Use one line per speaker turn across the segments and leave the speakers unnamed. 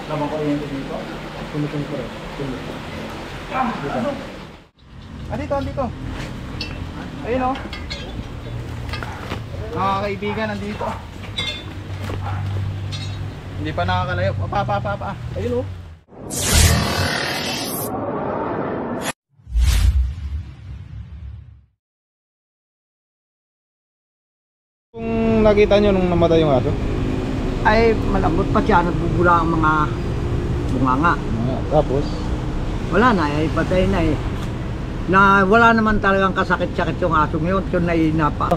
Lamang kuryente dito. Tumutong ko rin. Dito. Dito. Ayun o. Mga kaibigan, nandito. Hindi pa nakakalayo. Pa. Ayun o. Kung nakita nyo nung namatay yung aso?
Ay malambot pa siya, nagbubula ang mga bunganga.
Tapos?
Wala na, ay patay na eh. Na wala naman talagang kasakit-sakit yung aso ngayon, yun ay napa.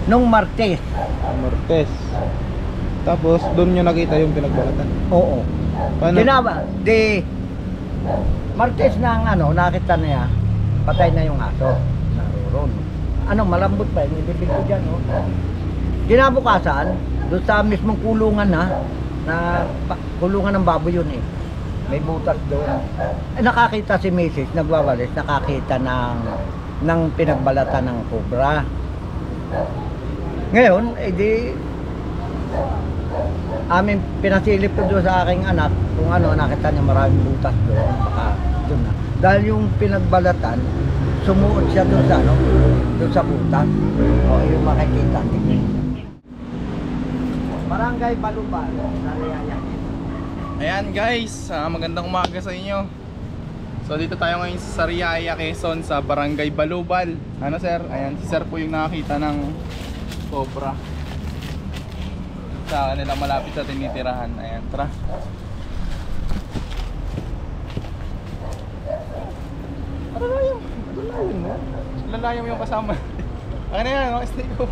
Nung Martes.
Martes. Tapos doon nyo nakita yung pinagbalatan?
Oo.
Paano?
Martes na ang nakita niya, patay na yung aso. Naroon. Malambot pa, yung ibibig ko dyan, no? Kinabukasan, doon sa mismong kulungan kulungan ng baboy yun eh. May butas doon. Nakakita si Mrs. nagwawalis, nakakita ng pinagbalatan ng cobra. Ngayon, amin pinasilip ko doon sa aking anak kung nakita niya maraming butas doon. Baka doon na. Dahil yung pinagbalatan, sumuot siya doon sa butas. O yung makikita. Barangay Balubal.
Ayan guys, magandang umaga sa inyo. So dito tayo ngayon sa Sariaya, Quezon, sa Barangay Balubal. Ano sir? Ayan, si sir po yung nakakita ng cobra sa kanilang malapit sa tinitirahan. Ayan, tara. Lalayong yung kasama. Akin na yan, stay ko.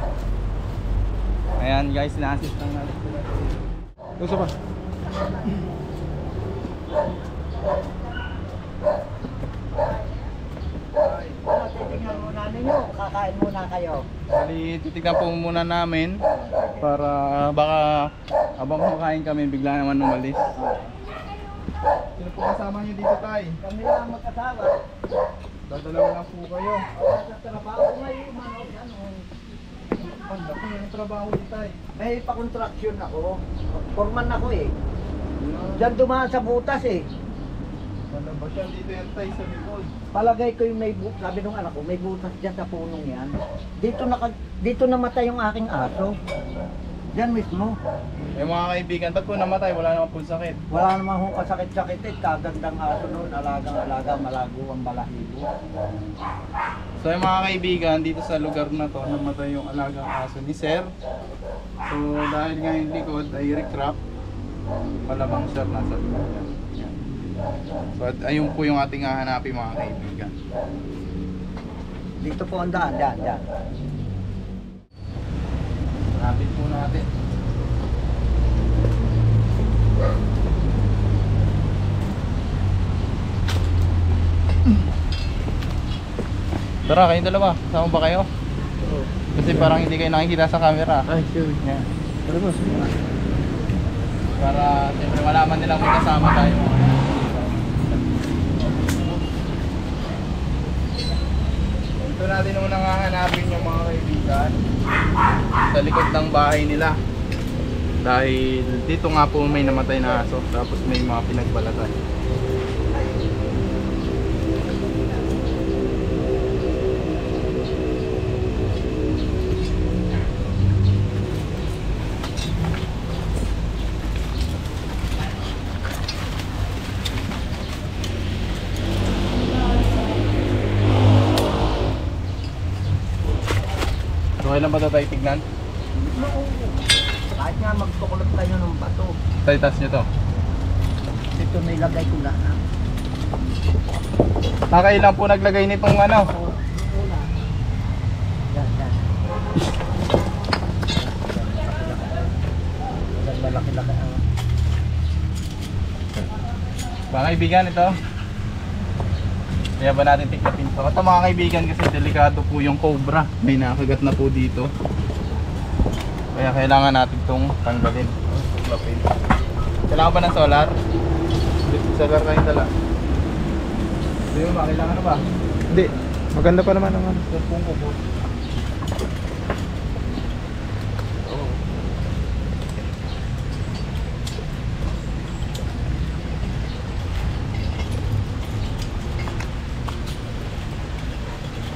Ayan guys, na-assist lang natin sila. Gusto pa?
Titignan muna ninyo, kakain muna kayo.
Bali, titignan po muna namin para baka habang kumakain kami bigla naman umalis. Sino po kasama niyo dito, tay?
Kami lang magkasama.
Dadalawa lang po kayo.
Sa trabaho ngayon,
Panda po yung trabaho dito, tay.
may pa-contraction ako. Foreman ako eh. Diyan dumaan sa butas eh.
Panda ba siya dito yan, tay, sa likod?
Palagay ko yung may butas, sabi nung anak ko, may butas dyan sa punong yan. Dito namatay yung aking aso. Diyan mismo.
Eh mga kaibigan, ba't po namatay? Wala naman po sakit.
Wala namang hong kasakit-sakit eh. Kagandang aso noon, alagang-alaga, malago ang balahibo.
So yung mga kaibigan, dito sa lugar na to, namatay yung alagang aso ni Sir. So dahil nga yung likod ay recrap, malamang Sir nasa likod yan. So ayun po yung ating hahanapin mga kaibigan.
Dito po ang daan.
Hanapin po natin. Tara, kayong dalawa. Sama ba kayo? Oo. Kasi parang hindi kayo nakikita sa camera.
Ay, sure.
Yeah. Tara boss. Para siyempre malaman nilang may kasama tayo. Ito natin unang hahanapin yung mga kaibigan sa likod ng bahay nila. Dahil dito nga po may namatay na aso, tapos may mga pinagbalatan. Okay lang ba ito tayo tignan?
Kahit nga magtukulot tayo ng bato.
Tayo taas nyo to.
Dito nilagay ko lahat.
Nakailan po naglagay nitong ano?
Yan. Malaki-laki ang...
Mga kaibigan, ito. Kaya ba natin tiklapin ito? Ito mga kaibigan, kasi delikado po yung cobra. May nakagat na po dito. Kaya kailangan natin itong tanggalin. Tiklapin. Kailangan ba ng solar? Solar kayong dala. Hindi mo ba? Kailangan na ba? Hindi. Maganda pa naman ang ano. Pong ko po.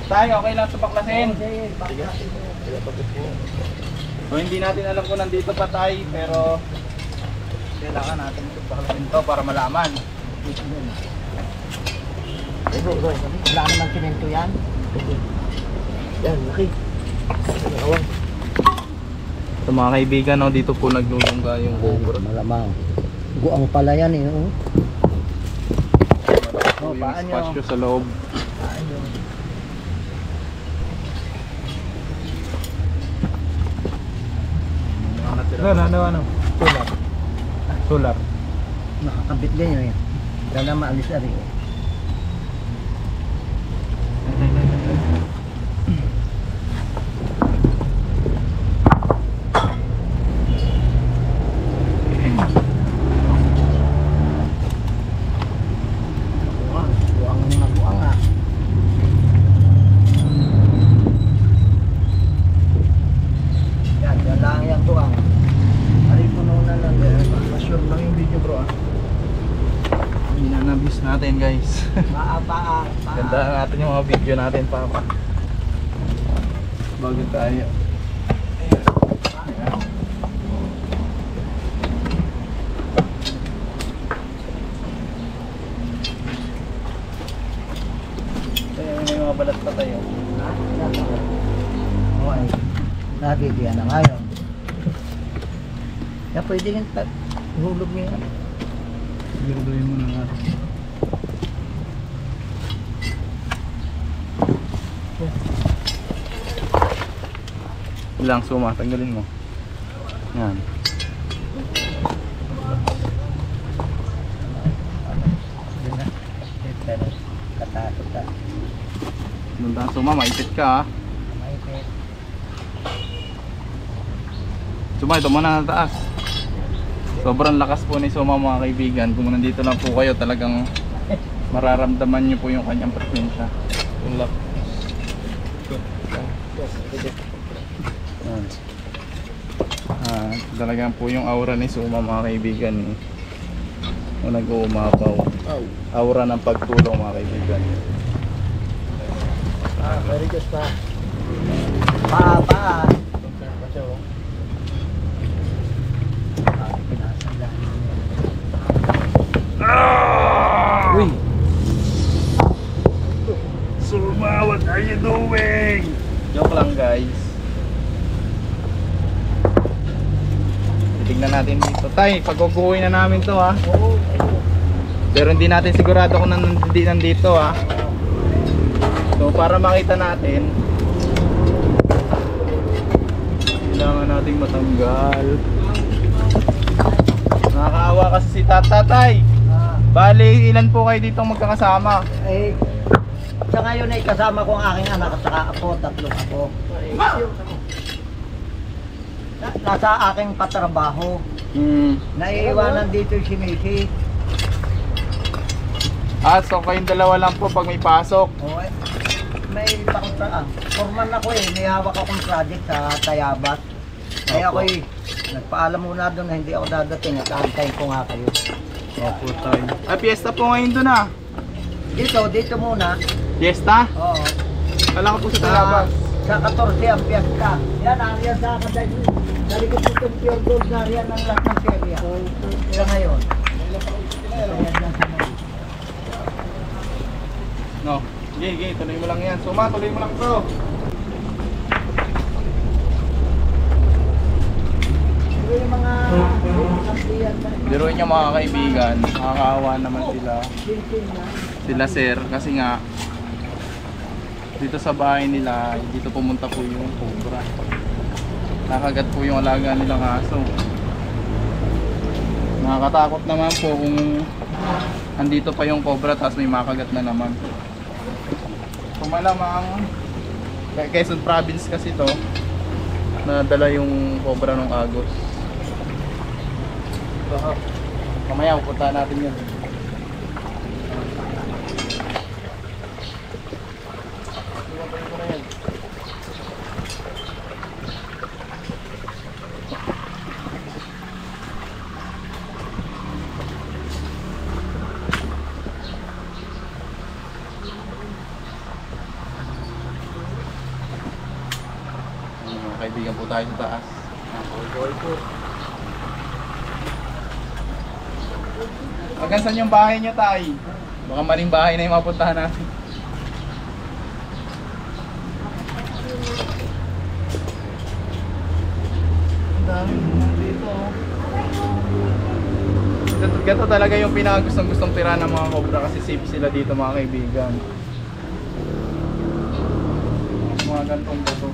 Tayo, okay lang sa baklasin.
Sige, baklasin mo.
So hindi natin alam kung nandito pa tayo, pero kailangan natin baklasin to para malaman.
Wala naman simento yan.
Yan, laki. Awang.
So mga kaibigan, no, dito po naglulungga yung cobra.
Malamang. Guang pala yan eh. Oh.
So, yung
paan nyo.
espasyo sa loob. Ano? Solar.
Nakakabit din yun eh. Kaya maalis na rin eh. Buang ah. Yan lang yan buang. Ari puno na lang.
Sure lang yung video bro ah.
Minanabis natin guys.
Paa.
Ganda natin yung mga video natin, Papa. Bago tayo. May mga balat pa tayo.
Okay. Nabibigyan na ngayon. Kaya pwede yung hulog niya yan.
Siguraduhin mo na natin. Ilang suma, tanggalin mo. Yan.
Pero katakot ka.
Nung suma, maipit ka ha.
Maipit.
Suma, ito muna na taas. Sobrang lakas po ni Suma mga kaibigan. Kung nandito lang po kayo, talagang mararamdaman nyo po yung kanyang presensya. Yung lakas. Talagang po yung aura ni Suma mga kaibigan eh. Kung nag-uumapaw. Aura ng pagtulong mga kaibigan.
Very good pa.
Paa.
Uy!
Suma, what are you doing?
Joke lang guys. Titignan natin dito. Tay, pagkukuhin na namin to ha. Pero hindi natin sigurado kung nandito ha. So para makita natin, kailangan nating matanggal. Nakakaawa kasi si Tatay. Bali, ilan po kayo dito magkakasama?
Eh, sa ngayon ay kasama ko ang aking anak at saka ako, tatlong ako. Nasa aking patrabaho. Naiiwanan dito si Missy.
So kayong dalawa lang po pag may pasok.
Okay. May pakontraan. Forman ako eh, may hawak akong project sa Tayabas. Kaya
Opo.
ako'y nagpaalam muna doon na hindi ako dadating at aantayin ko nga kayo.
Opo tayo. Ay, piyesta po ngayon doon ah.
Dito muna.
Piyesta?
Oo.
Kala ko po sa Tayabas.
Sa 14 ang piyesta. Yan, ariyan sa akin. Nalikot ko itong pure gold na ariyan ng lahat ng serya. Kaya ngayon. Ayan dyan sa mga.
No. Sige, tuloy mo lang yan. Suma, tuloy mo lang to.
Ito yung mga kampiyan na.
Biruin nyo mga kaibigan. Nakakaawa naman sila. Sila sir. Kasi nga, dito sa bahay nila, dito pumunta po yung cobra. Nakagat po yung alaga nilang aso. Nakakatakot naman po kung andito pa yung cobra tapos may makagat na naman. Kung malamang Quezon Province kasi to, nadala yung cobra ng Agos. So, mamaya pupunta natin yun. Kaibigan po tayo sa taas. Hanggang saan yung bahay nyo, tay? Baka maling bahay na yung mapuntahan natin. Ang dami dito. Ganito talaga yung pinakagustong tira ng mga cobra kasi safe sila dito mga kaibigan. Mga gantong bato.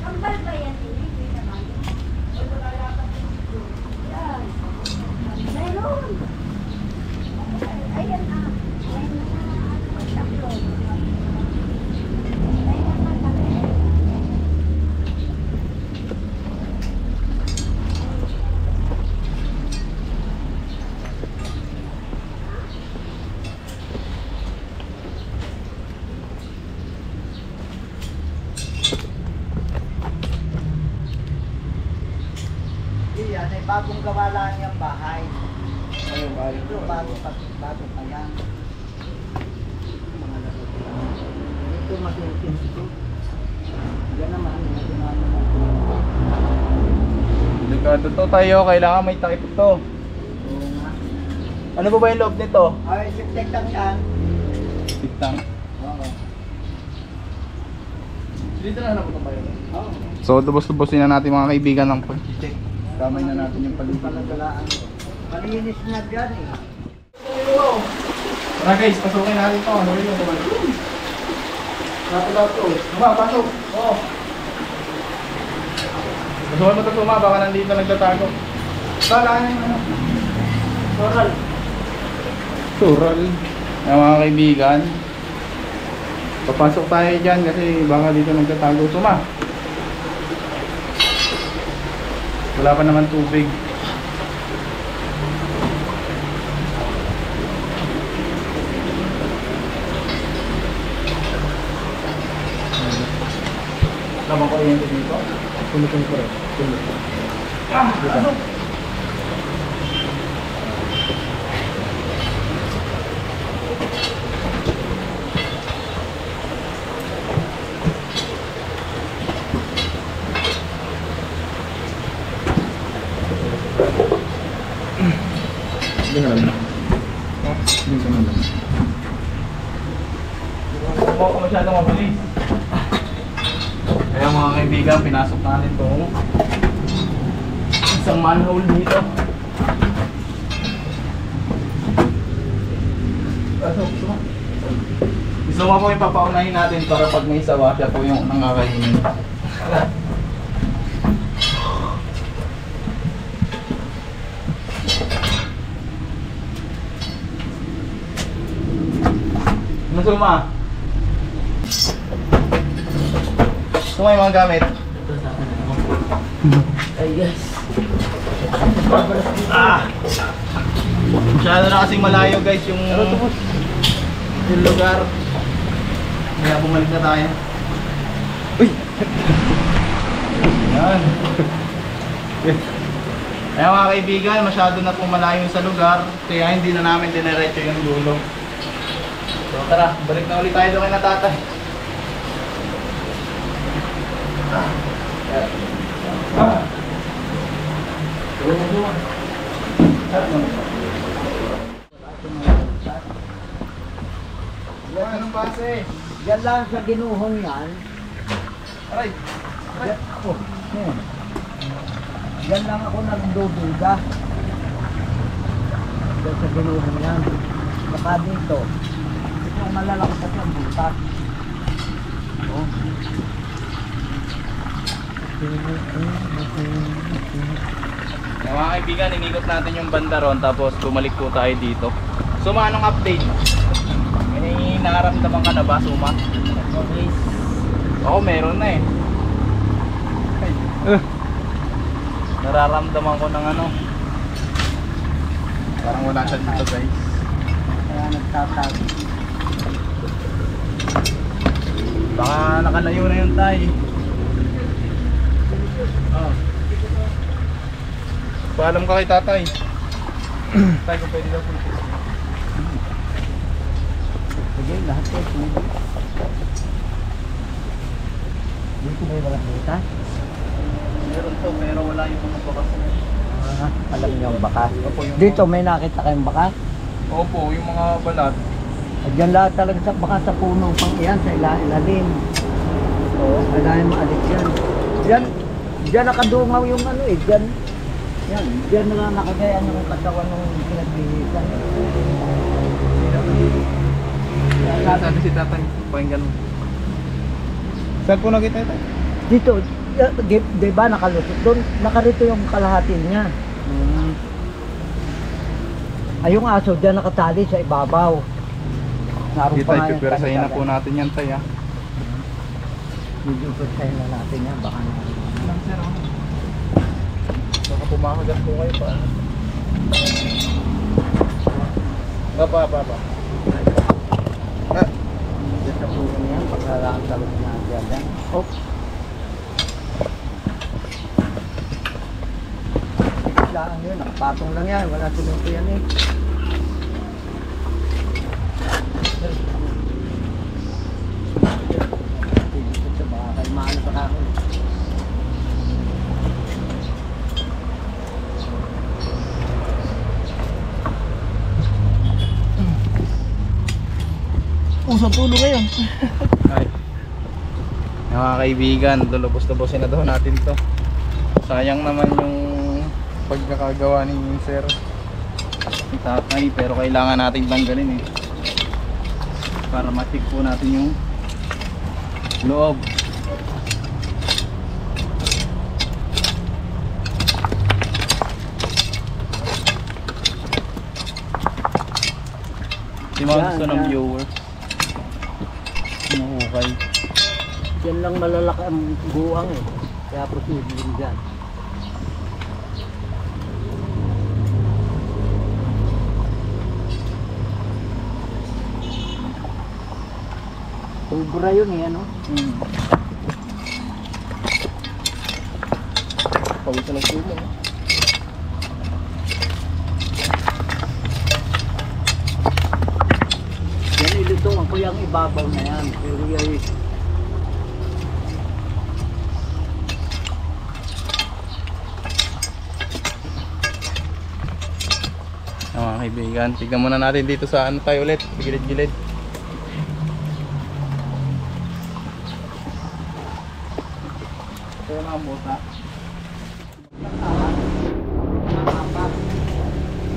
Kambal ba yan? Meron. Ayan na. Tatlo.
Yan ay bagong gawa lang yung bahay.
Ayun, bahay.
Ito bago pa yan. Mga laro. Ito mag-iutin ito. Yan naman.
Delikado to tayo, kailangan may takip to.
Oo nga.
Ano ba yung loob nito?
Ay, sik-sik lang yan.
Tiktang.
Oo.
Dito na hanap ko tayo.
Oo.
So, lubos-lubosin na natin mga kaibigan ng pag-check. Kamay na natin yung paligid.
Palagalaan ko. Malinis na dyan eh.
Tara guys, pasukin natin to. Ano yun? Lahat to. Pasok. Oo. Pasukin mo to suma, baka nandito nagtatago. Bala yung ano.
Coral.
Sural. Yung mga kaibigan. Papasok tayo dyan kasi baka dito nagtatago. Suma. Wala pa naman tubig. Lamang kuryente dito.
Tumutin ko rin.
Ano?
Hindi ka naman. Hindi ka naman.
Huwag ako masyadong mabilis. Kaya mga kaibigan, pinasok natin itong isang manhole dito. Pasok, suma. Gusto mo po ipapaunahin natin para pag may sawa siya po yung nangakainin. Ano suma? Suma yung mga gamit.
Ay, yes.
Masyado na kasing malayo guys yung lugar. Kaya bumalik na tayo. Uy! Yan. Kaya mga kaibigan, masyado na pong malayo sa lugar. Kaya hindi na namin dinerecho yung dulo. So tara, balik na ulit tayo doon kay na tatay. Yan, anong base?
Yan lang sa ginuhong yan.
Aray!
Yan, oh, yan. Yan lang ako nagdududa. Yan sa ginuhong yan. Baka dito. Ito ang malalaki sa ang butas. Oh.
Kaya mga kaibigan, inikot natin yung banda ron tapos bumalik po tayo dito. Suma, anong update? May nararamdaman ka na ba, Suma? Oo, meron na eh. Nararamdaman ko ng ano. Parang wala siya dito guys.
Kaya nagtatago.
Baka nakalayo na yung tayo. Paalam ka kay tatay. Tay, kung pwede daw po.
Sige, lahat eh. Sige. Dito may walang butas.
Meron to pero wala yung mga bakas.
Alam niyo ang bakas.
Opo, yung
Dito may nakita kayong bakas.
Opo, yung mga balat.
At dyan lahat talaga sa bakas sa puno pang iyan, sa ilalim. Oo, kailangan maalis yan. Diyan nakadungaw yung ano eh, diyan. Yan, diyan na nakagaya ng katawan ng pinaglilisan.
Sabi si tatay, pakinggan mo. Saan po nakita ito?
Dito, di ba nakalusot doon? Nakarito yung kalahati niya. Ay, yung aso dyan nakatali sa ibabaw. Naroon
Dito
pa nga
tayo,
yung
pipirasahin na
tali-tali.
po natin yan tay ah.
Medyo pirasahin na natin yan, baka na.
Lang sir oh. Baka pumakagat po kayo pa. Baba.
Dito sa puno niyan, pagkalaan talaga na dyan. Oh. Lang yun, nakapatong lang yan, wala tulungan yan eh. Dito sa bahay, maano pa ako.
Usang tulo ngayon.
Ay. Mga kaibigan, lulubos-lubosin na daw natin to. Sayang naman yung pagkakagawa ni Sir Tatay, pero kailangan natin tanggalin eh. Para matik po natin yung loob. Si mga
Yan,
gusto ng
yan.
viewer. Sinuhukay.
Yan lang malalaki ang buwang eh. Kaya posibleng dyan. Ubra yun eh, ano?
Pawisan ng tulo.
Yan ilutungan ko yung ibabaw na yan. Pero yan
Mga kaibigan, tignan muna natin dito sa ano tayo ulit, gilid-gilid. Ito yung mga bota.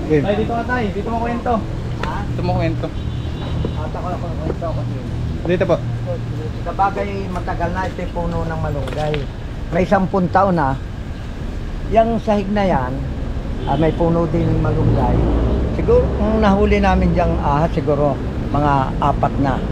Okay.
Tay, dito ka tay, dito mo kwento.
ha?
Dito mo kwento.
At ako kwento ko din.
Dito po.
Sa bagay matagal na ito yung puno ng malunggay. May 10 taon na. Yung sahig na yan, may puno din ng malunggay. Siguro, kung nahuli namin diyang ahas, siguro mga 4 na.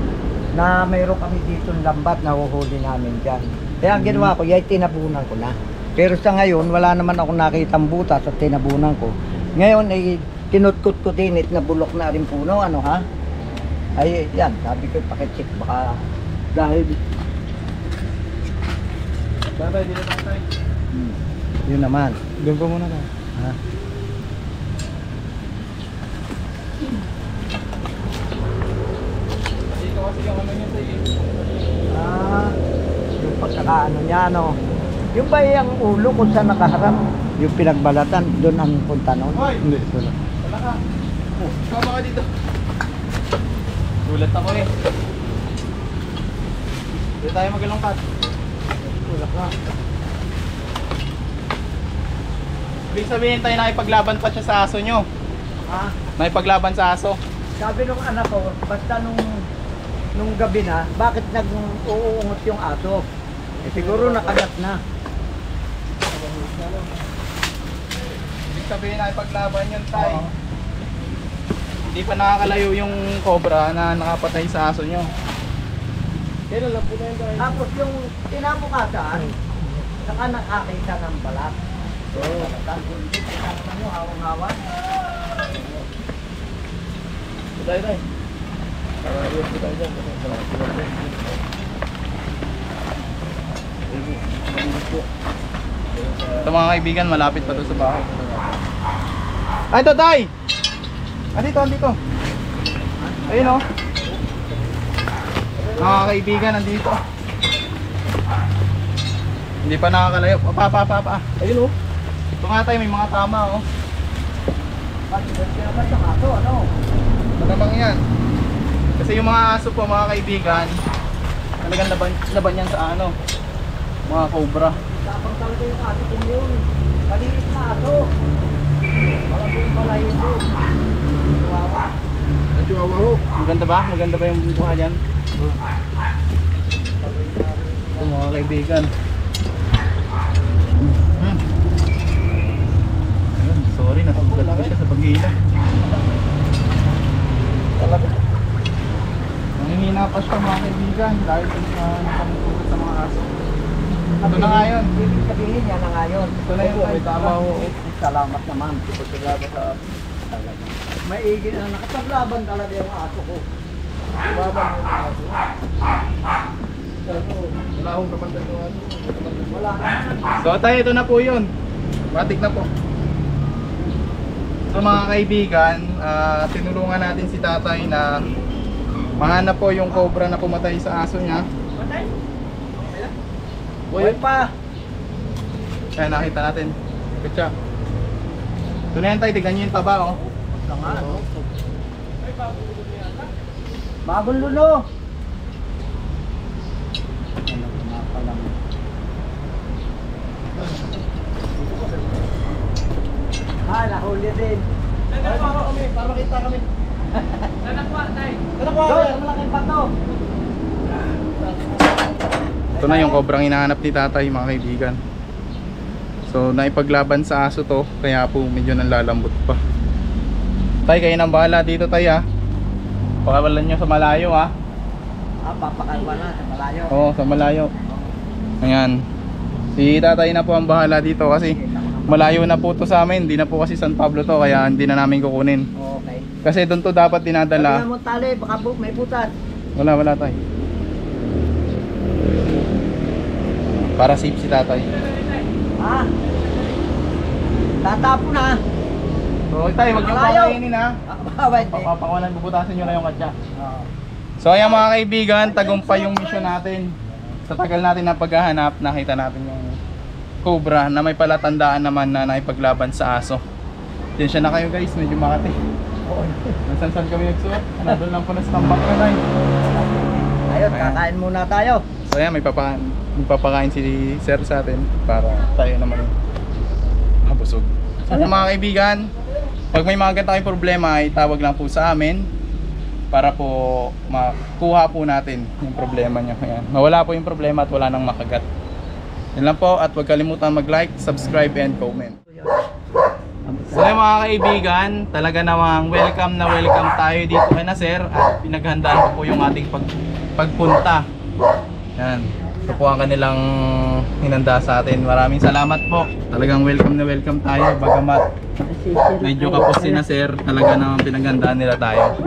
Na mayroon kami dito ng lambat na huhuli namin dyan. Kaya ang ginawa ko, yay tinabunan ko na. Pero sa ngayon, wala naman ako nakitang butas at tinabunan ko. Ngayon, ay kinutkot ko din it na bulok na rin puno, ano ha? Ay, yan, sabi ko, pakicheck, baka dahil...
Tatay, dito tayo tay.
Yun naman.
Doon pa muna tayo.
Ha?
Dito kasi yung ano niya tayo.
Yung pagkakaano niya, ano. Yung ba yung ulo kung saan nakaharap, yung pinagbalatan, doon ang punta nun.
Hoy!
Hindi, wala.
Wala ka. Sama ka dito. Gulat ako eh. Dito tayo magalungkat.
Wala ka.
Ibig sabihin tayo nakipaglaban pa siya sa aso nyo.
Ha?
Nakipaglaban sa aso.
Sabi nung anak ko, basta nung gabi na, bakit nag-uungot yung aso? Eh, siguro nakagat na.
Ibig sabihin nakipaglaban yun tayo.
Oo.
Hindi pa nakakalayo yung cobra na nakapatay sa aso nyo.
Kailan lang po na yun tayo?
Tapos yung tinabukasan, saka nakakita ng balat. So, kita naman nyo, hawang-hawa.
Tayo. Ayos po tayo dyan.
Ito mga kaibigan, malapit pa doon sa bahay. Ay, ito tay! Andito. Ayun oh. Mga kaibigan, nandito. Hindi pa nakakalayo. Pa.
Ayun oh.
Ito nga tayo, may mga tama oh.
Ba't yung aso, ano?
Malamang yan. Kasi yung mga aso po mga kaibigan, talagang laban yan sa ano, mga cobra.
Tapang talaga yung aso kung yun. Maliit na aso. Walang yung malayo doon. Kawawa.
Chihuahua ho.
Maganda ba? Maganda ba yung buha dyan? Ito mga kaibigan. Ayun, sorry, natugat ko siya sa paghila.
Talaga.
Nanghihina pa siya mga kaibigan dahil sa nakamutugat sa mga aso. Ito na nga yun.
Ibig sabihin yan na ngayon.
Ito na yun.
May tama ho.
Salamat naman.
Pagkagaba sa
Maigi na nakapaglaban talaga yung aso ko.
baba mo yung aso. Wala akong kapandan yung aso.
Wala naman.
So tayo, ito na po yun. Batik na po. So mga kaibigan, tinulungan natin si tatay na mahanap po yung cobra na pumatay sa aso niya.
Buhay pa.
Kaya nakita natin. Good job. Ito na yan tayo, tignan nyo yung taba oh.
Nga, no? Bagong lulo. Ano, kumapalang. Nahuli din.
Para makita kami.
Doon, ang malaking pato.
Ito na yung cobrang hinahanap ni tatay mga kaibigan. So naipaglaban sa aso to, kaya po medyo nanlalambot pa. Tay, kayo nang bahala dito tay ah. Pakawalan nyo sa malayo ah.
Papakalwa na sa malayo.
Oo, sa malayo. Ayan. Si tatay na po ang bahala dito kasi malayo na po to sa amin. Hindi na po kasi San Pablo to, kaya hindi na namin kukunin.
Okay.
Kasi doon to dapat dinadala.
Sabi mo tali, baka may putas.
Wala tay. Para safe si tatay.
Ha? Tatapo na.
So tay, wag niyo
Malayo.
pakainin ha.
Bawait eh.
Papakulan, bubutasin nyo na yung katsa.
Oo.
So ayan mga kaibigan, tagumpay yung mission natin. Sa tagal natin na paghahanap, nakita natin yung cobra na may palatandaan naman na naipaglaban sa aso. Yan siya na kayo guys, medyo makati. Nasaan kami nagsuot? Nandun lang po na sa tambak na tayo.
Ayun,
Ayan.
kakain muna tayo.
So ayan, may papakain si sir sa atin para tayo naman mabusog. So ayan, mga kaibigan, pag may mga ganito kayong problema ay tawag lang po sa amin para po makuha po natin yung problema nyo. Ayan. Mawala po yung problema at wala nang makagat. Yan lang po, at huwag kalimutan mag-like, subscribe and comment. So ayan, mga kaibigan, talaga namang welcome na welcome tayo dito kay na sir at pinaghandaan ko po yung ating pagpunta. Yan. Ito po ang kanilang hinanda sa atin. Maraming salamat po. Talagang welcome na welcome tayo. Bagamat medyo kapos si na sir, talaga namang pinaghandaan nila tayo.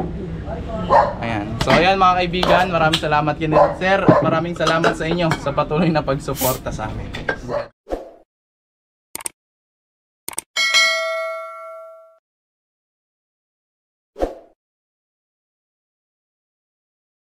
Ayan. So ayan mga kaibigan, maraming salamat kay sir. Maraming salamat sa inyo sa patuloy na pagsuporta sa amin.